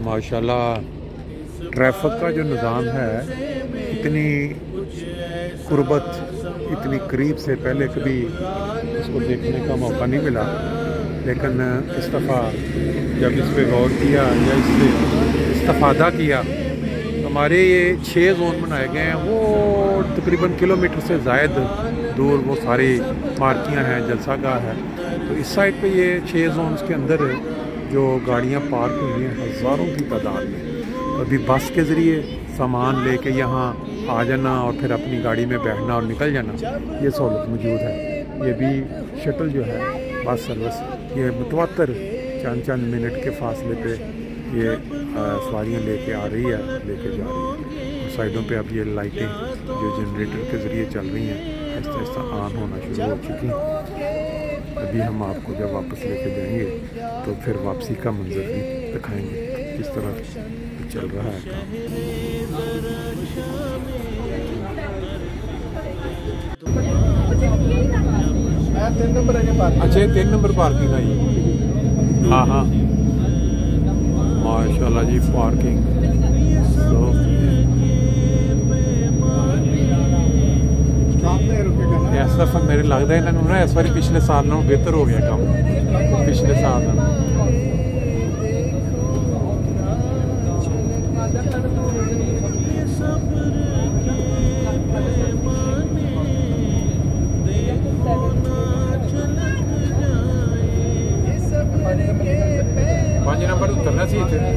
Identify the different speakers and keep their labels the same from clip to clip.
Speaker 1: माशाल्लाह ट्रैफिक का जो निज़ाम है, इतनी कुर्बत, इतनी करीब से पहले कभी इसको देखने का मौका नहीं मिला। लेकिन इस दफ़ा जब इस पर गौर किया या इससे इस्तेफादा किया, हमारे ये 6 जोन बनाए गए हैं। वो तकरीबन किलोमीटर से ज़ायद दूर वो सारी मार्कियाँ हैं, जलसागाह है। तो इस साइड पे ये 6 जोन के अंदर जो गाड़ियाँ पार्क हुई हैं हज़ारों की तादाद में। अभी बस के ज़रिए सामान लेके यहाँ आ जाना और फिर अपनी गाड़ी में बैठना और निकल जाना, ये सहूलत मौजूद है। ये भी शटल जो है बस सर्विस, ये मुतवातर चंद मिनट के फासले पे ये सवारियाँ लेके आ रही है, लेके जा रही है। और साइडों पे अब ये लाइटें जो जनरेटर के ज़रिए चल रही हैं आहिस्ता आहिस्ता ऑन होना शुरू हो चुकी हैं। अभी हम आपको जब वापस लेके जाएंगे तो फिर वापसी का मंजर भी दिखाएंगे किस तरह चल रहा है काम। अच्छा, 3 नंबर पार्किंग आई। हाँ हाँ, माशाल्लाह जी पार्किंग। इस दफा मेरे लगता है इन्होंने ना इस बार पिछले साल नालों बेहतर हो गया काम, पिछले साल नालों। पाँच नंबर उतरना सी इतने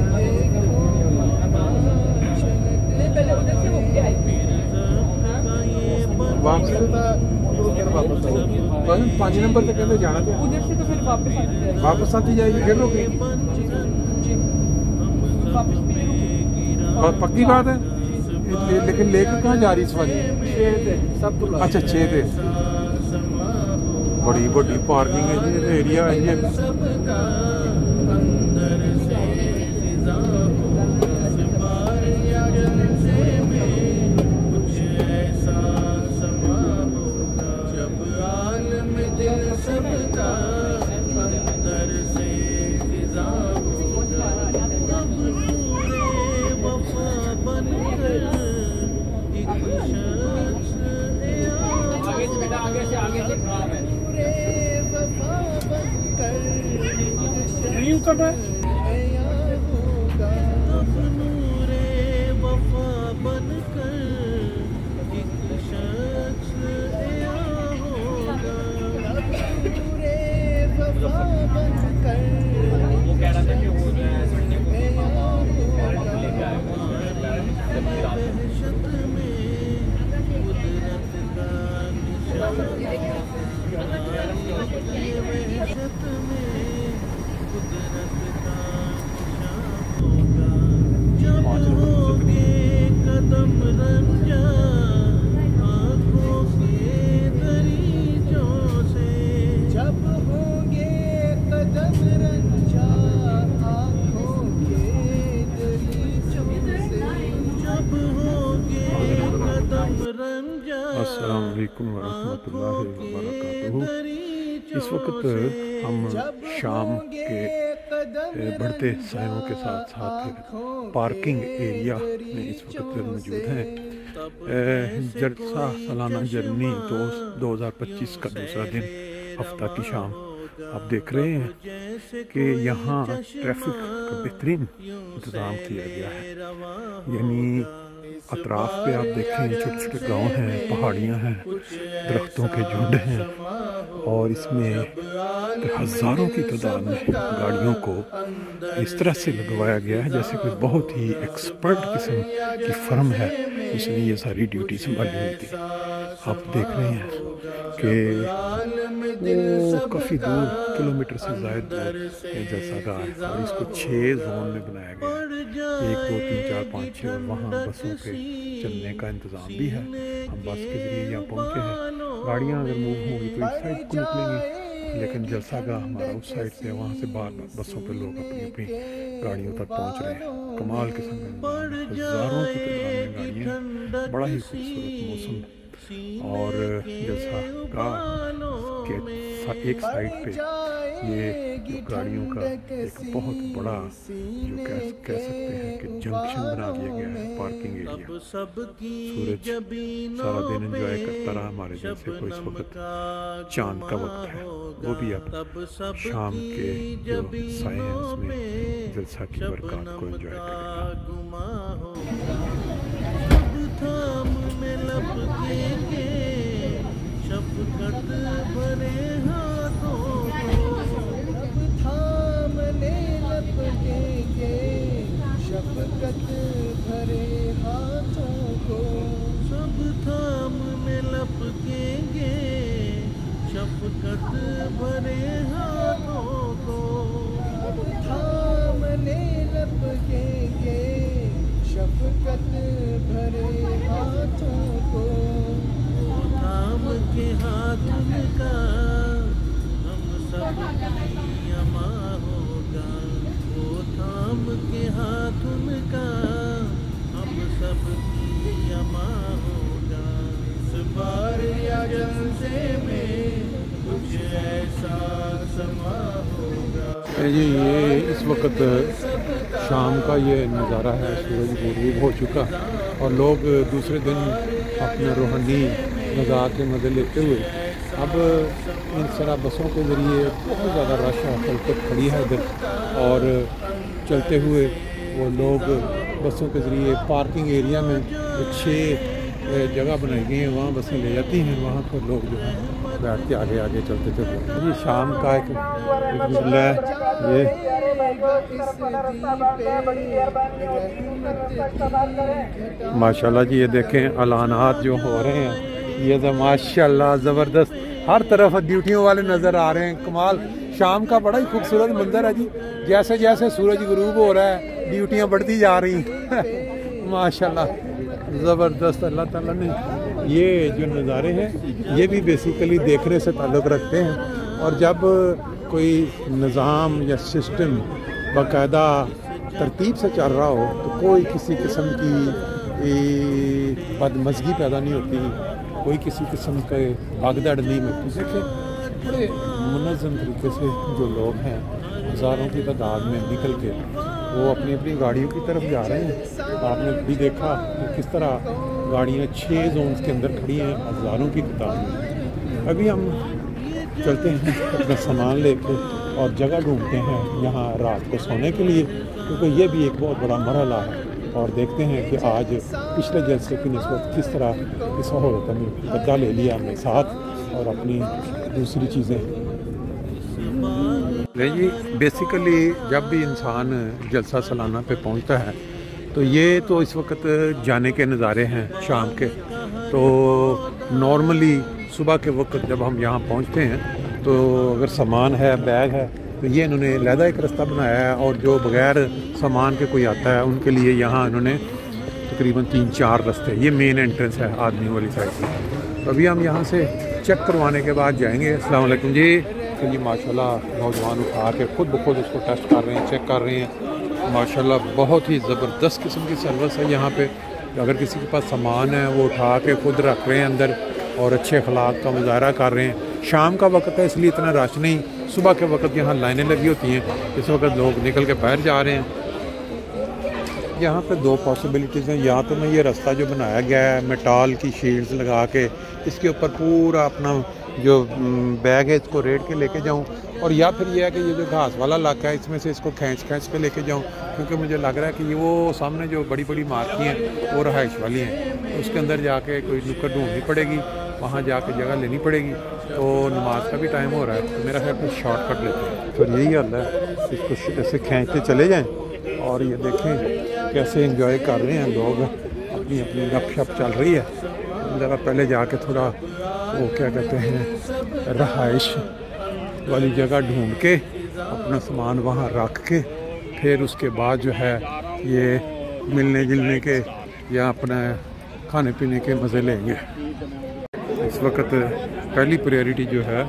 Speaker 1: 5 नंबर तक कहते जाना था, उधर से तो फिर वापस आती जाएगी, फिर रुके। और पक्की बात है, लेकिन लेकर कहाँ जा रही सवारी? अच्छा 6 थे। बड़ी बड़ी पार्किंग है जी, एरिया है ये। नहीं उतरना है। अस्सलाम वालेकुम वरहमतुल्लाहि वबरकातुहू। इस वक्त हम शाम के बढ़ते सायों के साथ साथ पार्किंग एरिया में इस वक्त मौजूद हैं। जलसा सालाना जर्नी 2025 का दूसरा दिन, हफ्ता की शाम। आप देख रहे हैं कि यहाँ ट्रैफिक का बेहतरीन इंतज़ाम किया गया है। यानी अतराफ़ पे आप देखें छोटे छोटे गांव हैं, पहाड़ियाँ हैं, दरख्तों के झुंड हैं और इसमें हज़ारों की तादाद में गाड़ियों को इस तरह से लगवाया गया है जैसे कोई बहुत ही एक्सपर्ट किस्म की फर्म है जिसने ये सारी ड्यूटी संभाली हुई थी। आप देख रहे हैं कि वो काफ़ी दूर, किलोमीटर से ज़्यादा दूर जलसागाह है और इसको 6 जोन में बनाया गया है। 1 2 3 4 5 6 और वहाँ बसों के चलने का इंतज़ाम भी है। हम बस के ज़रिए यहाँ पहुँचे हैं। गाड़ियाँ अगर मूव होंगी तो इस साइड को निकलेंगी, लेकिन जलसागाह हमारा उस साइड से, वहाँ से बार बसों पे लोग अपनी अपनी गाड़ियों तक पहुँच रहे हैं। कमाल किस्म का हज़ारों की तादाद में गाड़ियाँ, बड़ा ही खूबसूरत मौसम। और जलसागाह के एक साइड पे ये जो गाड़ियों का एक बहुत बड़ा जो कह सकते हैं कि जंक्शन बना दिया गया है, पार्किंग एरिया। सूरज सारा दिन एंजॉय करता रहा हमारे जैसे को। इस वक्त चांद का वक्त है, वो भी अब शाम के जो साए हैं उसमें जलसा की बरकत को एंजॉय करेगा।
Speaker 2: शफ़क़त भरे हाथों को थामने लपकेंगे, शफ़क़त भरे हाथों को सब थामने लपकेंगे, शफ़क़त भरे हाथों को थामने लपकेंगे, शफ़क़त भरे हाथों को। थाम के हाथ उनका हम सब की अमा होगा, वो थाम के हाथ उनका हम सब की अमा होगा। इस बार या जलसे में कुछ ऐसा समा होगा।
Speaker 1: जी ये इस वक्त शाम का ये नज़ारा है, सूरज गुरूब हो चुका और लोग दूसरे दिन अपना रूहानी मज़ा के मज़े लेते हुए अब इन सारा बसों के ज़रिए बहुत ज़्यादा रश है, खलकत खड़ी है इधर, और चलते हुए वो लोग बसों के ज़रिए पार्किंग एरिया में 6 जगह बनाई गई हैं, वहाँ बसें ले जाती हैं, वहाँ पर लोग जो है बैठ के आगे आगे चलते थे। ये शाम का एक ये माशाल्लाह जी, ये देखें ऐलानात जो हो रहे हैं, ये तो माशाल्लाह ज़बरदस्त, हर तरफ ड्यूटियों वाले नज़र आ रहे हैं। कमाल, शाम का बड़ा ही खूबसूरत मंजर है जी। जैसे जैसे सूरज गुरूब हो रहा है ड्यूटियाँ बढ़ती जा रही हैं माशाल्लाह, ज़बरदस्त। अल्लाह ताला ने ये जो नज़ारे हैं ये भी बेसिकली देखने से ताल्लुक़ रखते हैं, और जब कोई निज़ाम या सिस्टम बाकायदा तरतीब से चल रहा हो तो कोई किसी किस्म की बदमज़गी पैदा नहीं होती, कोई किसी किस्म के भागदड़ नहीं होती। देखें बड़े मुनज़्ज़म तरीके से जो लोग हैं हज़ारों की तादाद में निकल के वो अपनी अपनी गाड़ियों की तरफ जा रहे हैं। आपने भी देखा कि किस तरह गाड़ियाँ 6 जोन्स के अंदर खड़ी हैं हज़ारों की तादाद में। अभी हम चलते हैं अपना सामान लेके और जगह ढूंढते हैं यहाँ रात को सोने के लिए, क्योंकि ये भी एक बहुत बड़ा मरहला है, और देखते हैं कि आज पिछले जलसे की निस्बत किस तरह की सहूलत में गद्दा ले लिया हमने साथ और अपनी दूसरी चीज़ें। नहीं जी, बेसिकली जब भी इंसान जलसा सालाना पे पहुंचता है तो ये तो इस वक्त जाने के नज़ारे हैं शाम के। तो नॉर्मली सुबह के वक्त जब हम यहाँ पहुँचते हैं तो अगर सामान है, बैग है, तो ये इन्होंने लहदा एक रास्ता बनाया है, और जो बग़ैर सामान के कोई आता है उनके लिए यहाँ इन्होंने तकरीबन 3-4 रास्ते, ये मेन एंट्रेंस है आदमी वाली साइड से। तो अभी हम यहाँ से चेक करवाने के बाद जाएंगे। अस्सलाम वालेकुम जी। तो जी माशाल्लाह नौजवान उठा के खुद ब खुद उसको टेस्ट कर रहे हैं, चेक कर रहे हैं। माशाल्लाह बहुत ही ज़बरदस्त किस्म की सर्विस है यहाँ पे। अगर किसी के पास सामान है वो उठा के खुद रख रहे हैं अंदर और अच्छे अखलाक का मुजाहरा कर रहे हैं। शाम का वक्त है इसलिए इतना रश नहीं, सुबह के वक्त यहाँ लाइनें लगी होती हैं, इस वक्त लोग निकल के बाहर जा रहे हैं। यहाँ पे 2 पॉसिबिलिटीज़ हैं, या तो मैं ये रास्ता जो बनाया गया है मेटाल की शील्ड्स लगा के इसके ऊपर पूरा अपना जो बैग है इसको रेड के लेके जाऊँ, और या फिर ये है कि ये जो घास वाला इलाका है इसमें से इसको खींच के लेके जाऊँ, क्योंकि मुझे लग रहा है कि ये वो सामने जो बड़ी बड़ी मार्की हैं वो रहाइश वाली हैं, तो उसके अंदर जाके कोई नुक्कड़ ढूंढनी पड़ेगी, वहाँ जाके जगह लेनी पड़ेगी। तो नमाज का भी टाइम हो रहा है, तो मेरा ख्याल कुछ शॉर्टकट लेते हैं। तो यही हाल है, इसको ऐसे खींचते चले जाएँ, और ये देखें कैसे एंजॉय कर रहे हैं लोग, अपनी अपनी गपशप चल रही है। ज़रा पहले जाके थोड़ा वो क्या कहते हैं रहाइश वाली जगह ढूंढ के अपना सामान वहाँ रख के फिर उसके बाद जो है ये मिलने जुलने के या अपना खाने पीने के मज़े लेंगे। इस वक्त पहली प्रायोरिटी जो है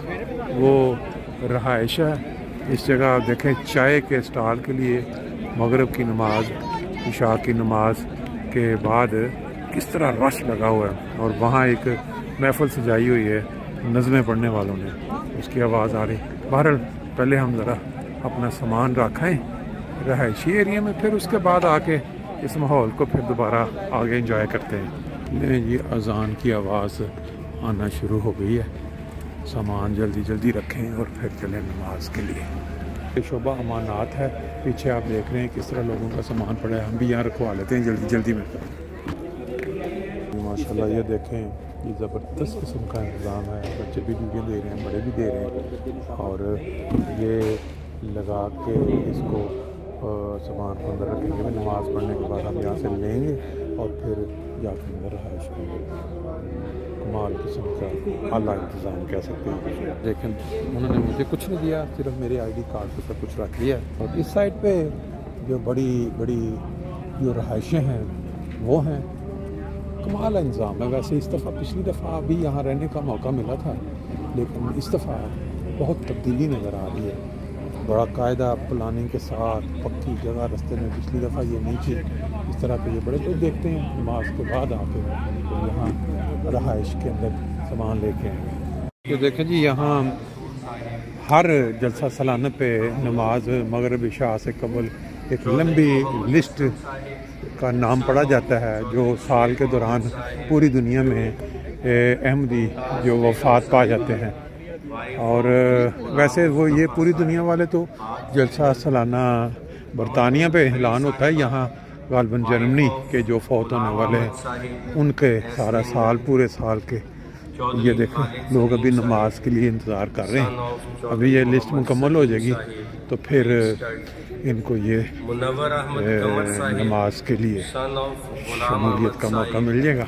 Speaker 1: वो रहाइश है। इस जगह आप देखें चाय के स्टॉल के लिए मगरिब की नमाज, इशा की नमाज के बाद किस तरह रश लगा हुआ है, और वहाँ एक महफिल सजाई हुई है नज़में पढ़ने वालों ने, उसकी आवाज़ आ रही। बहरहाल पहले हम ज़रा अपना सामान रखें रहायशी एरिया में, फिर उसके बाद आके इस माहौल को फिर दोबारा आगे एंजॉय करते हैं। ये अज़ान की आवाज़ आना शुरू हो गई है। सामान जल्दी जल्दी रखें और फिर चलें नमाज के लिए। ये शोबा अमानात है, पीछे आप देख रहे हैं किस तरह लोगों का सामान पड़ा है। हम भी यहाँ रखवा लेते हैं जल्दी जल्दी में। माशाल्लाह ये देखें, ये ज़बरदस्त किस्म का इंतज़ाम है। बच्चे भी वीडियो दे रहे हैं, बड़े भी दे रहे हैं, और ये लगा के इसको सामान को अंदर रखेंगे। नमाज़ पढ़ने के बाद हम यहाँ से लेंगे और फिर जाके अंदर रहाइश करेंगे। कमाल किस्म का आला इंतज़ाम कह सकते हैं। लेकिन उन्होंने मुझे कुछ नहीं दिया, सिर्फ मेरे ID कार्ड पर सब कुछ रख लिया। और इस साइड पे जो बड़ी बड़ी जो रहाइशें हैं वो हैं। कमाल इंतज़ाम है। वैसे इस दफ़ा पिछली दफ़ा भी यहाँ रहने का मौका मिला था, लेकिन इस दफ़ा बहुत तब्दीली नज़र आ रही है। बड़ा कायदा प्लानिंग के साथ पक्की जगह रास्ते में। पिछली दफ़ा ये नहीं थी इस तरह के। ये बड़े लोग देखते हैं नमाज के बाद आके तो यहाँ रहाइश के अंदर सामान लेके आएंगे। तो देखें जी, यहाँ हर जलसा सालाना पे नमाज मगरिब इशा से कबल एक लंबी लिस्ट का नाम पढ़ा जाता है, जो साल के दौरान पूरी दुनिया में अहमदी जो वफ़ात पा जाते हैं। और वैसे वो ये पूरी दुनिया वाले तो जलसा सालाना बरतानिया पे ऐलान होता है, यहाँ गालबन जर्मनी के जो फौत होने वाले हैं उनके सारा साल, पूरे साल के ये देखें लोग अभी नमाज के लिए इंतज़ार कर रहे हैं। अभी ये लिस्ट मुकम्मल हो जाएगी तो फिर इनको ये नमाज के लिए शमूलियत का मौका मिल जाएगा।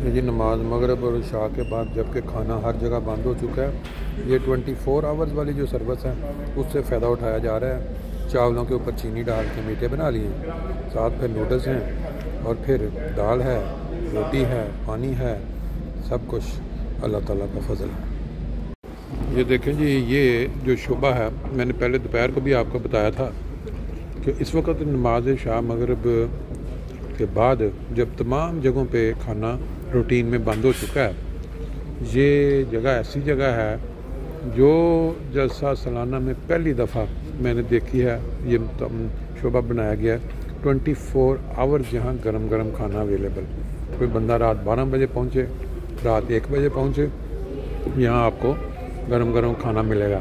Speaker 1: ये जी नमाज मगरिब और इशा के बाद, जबकि खाना हर जगह बंद हो चुका है, ये 24 आवर्स वाली जो सर्विस है उससे फ़ायदा उठाया जा रहा है। चावलों के ऊपर चीनी डाल के मीठे बना लिए, साथ फिर नूडल्स हैं और फिर दाल है, रोटी है, पानी है, सब कुछ अल्लाह ताला का फजल है। ये देखें जी, ये जो शोबा है, मैंने पहले दोपहर को भी आपको बताया था कि इस वक्त नमाज शाह मगरिब के बाद जब तमाम जगहों पे खाना रूटीन में बंद हो चुका है, ये जगह ऐसी जगह है जो जलसा सालाना में पहली दफ़ा मैंने देखी है। ये शोबा बनाया गया है 24 आवर्स, यहाँ गरम गरम खाना अवेलेबल। कोई बंदा रात 12 बजे पहुँचे, रात 1 बजे पहुँचे, यहाँ आपको गरम गरम खाना मिलेगा।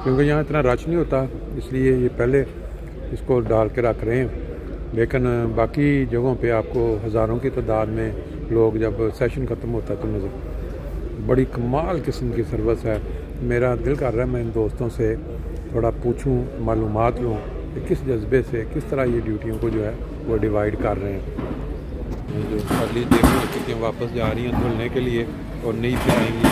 Speaker 1: क्योंकि यहाँ इतना रश नहीं होता, इसलिए ये पहले इसको डाल के रख रहे हैं। लेकिन बाकी जगहों पे आपको हज़ारों की तादाद में लोग, जब सेशन ख़त्म होता है तो नज़र। बड़ी कमाल किस्म की सर्विस है। मेरा दिल कर रहा है मैं इन दोस्तों से थोड़ा पूछूं, मालूमात लूँ कि किस जज्बे से, किस तरह ये ड्यूटियों को जो है वो डिवाइड कर रहे हैं। जो अगली देखो कितनी वापस जा रही हैं धुलने के लिए और नई फिर आएंगी।